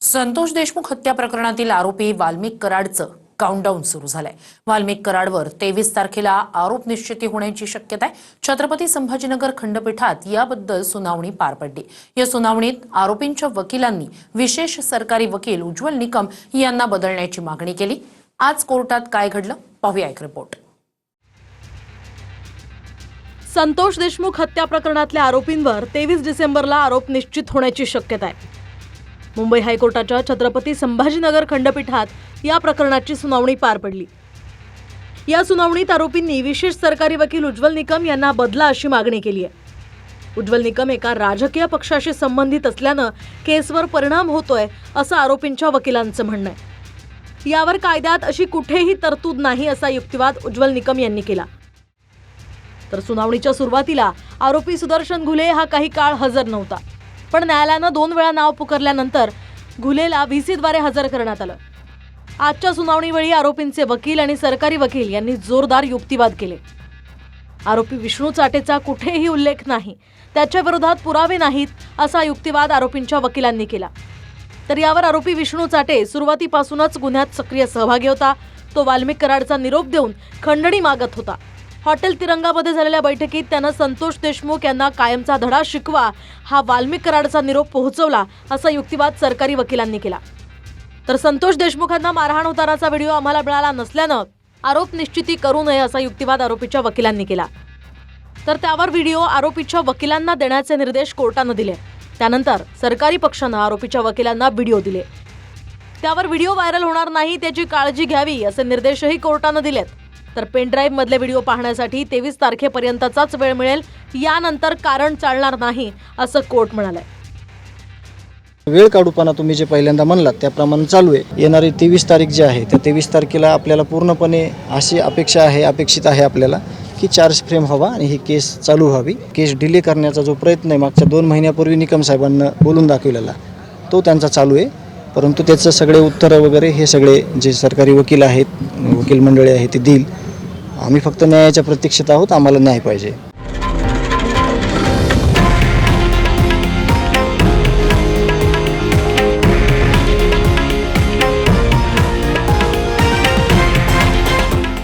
संतोष देशमुख हत्या प्रकरणातील आरोपी वाल्मिक कराडचं काउंटडाऊन सुरू झालंय। वाल्मिक कराडवर 23 तारखेला आरोप निश्चिती होण्याची शक्यता आहे। छत्रपती संभाजीनगर खंडपीठात याबद्दल सुनावणी पार पडली। या सुनावणीत आरोपींच्या वकिलांनी विशेष सरकारी वकील उज्ज्वल निकम यांना बदलण्याची मागणी केली। आज कोर्टात काय घडलं पाहूया एक रिपोर्ट। संतोष देशमुख हत्या प्रकरणातल्या आरोपींवर 23 डिसेंबरला आरोप निश्चित होण्याची शक्यता आहे। मुंबई हायकोर्टाच्या छत्रपती संभाजीनगर खंडपीठात या प्रकरणाची सुनावणी पार पडली। या सुनावणीत आरोपींनी विशेष सरकारी वकील उज्ज्वल निकम यांना बदला अशी मागणी केली आहे। उज्ज्वल निकम एका राजकीय पक्षाशी संबंधित असल्यानं केसवर परिणाम होतोय असं आरोपींच्या वकिलांचं म्हणणं आहे। यावर कायद्यात अशी कुठेही तरतूद नाही असा युक्तिवाद उज्ज्वल निकम यांनी केला। तर सुनावणीच्या सुरुवातीला आरोपी सुदर्शन घुले हा काही काळ हजर नव्हता, पण न्यायालयानं 2 वेळा नाव पुकारल्यानंतर घुलेला व्हीसीद्वारे हजर करण्यात आलं। आजच्या सुनावणीवेळी आरोपींचे वकील आणि सरकारी वकील यांनी जोरदार युक्तिवाद केले। आरोपी विष्णू चाटेचा कुठेही उल्लेख नाही, त्याच्या विरोधात पुरावे नाहीत असा युक्तिवाद आरोपींच्या वकिलांनी केला। तर यावर आरोपी विष्णू चाटे सुरुवातीपासूनच गुन्ह्यात सक्रिय सहभागी होता। तो वाल्मिक कराडचा निरोप देऊन खंडणी मागत होता। हॉटेल तिरंगामध्ये झालेल्या बैठकीत त्यानं संतोष देशमुख यांना कायमचा धडा शिकवा हा वाल्मिक कराडचा निरोप पोहोचवला असा युक्तिवाद सरकारी वकिलांनी केला। तर संतोष देशमुखांना मारहाण उताराचा व्हिडिओ आम्हाला मिळाला नसल्यानं आरोप निश्चिती करू नये असा युक्तिवाद आरोपीच्या वकिलांनी केला। तर त्यावर व्हिडिओ आरोपीच्या वकिलांना देण्याचे निर्देश कोर्टानं दिले। त्यानंतर सरकारी पक्षानं आरोपीच्या वकिलांना व्हिडिओ दिले। त्यावर व्हिडिओ व्हायरल होणार नाही त्याची काळजी घ्यावी असे निर्देशही कोर्टानं दिलेत। तर पेन ड्राईव्ह मधले व्हिडिओ पाहण्यासाठी 23 तारखेपर्यंतचाच वेळ मिळेल, यानंतर कारण चालणार नाही असं कोर्ट म्हणालंय। वेळ काढूपणा तुम्ही जे पहिल्यांदा म्हणलात त्याप्रमाणे चालू आहे। येणारी 23 तारीख जी आहे त्या 23 तारखेला आपल्याला पूर्णपणे अशी अपेक्षित आहे आपल्याला की चार्ज फ्रेम व्हावा आणि ही केस चालू व्हावी। केस डिले करण्याचा जो प्रयत्न आहे मागच्या 2 महिन्यापूर्वी निकम साहेबांना बोलून दाखवलेला तो त्यांचा चालू आहे, परंतु त्याचं सगळे उत्तरं वगैरे हे सगळे जे सरकारी वकील आहेत, वकील मंडळी आहे ते देईल। आम्ही फक्त न्यायाच्या प्रतीक्षेत आहोत, आम्हाला न्याय पाहिजे।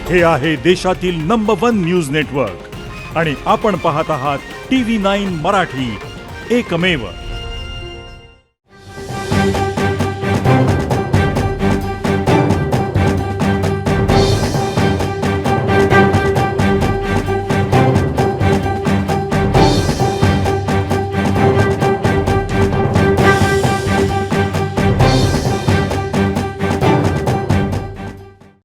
हे आहे देशातील नंबर 1 न्यूज नेटवर्क आणि आपण पाहत आहात TV9 मराठी, एकमेव।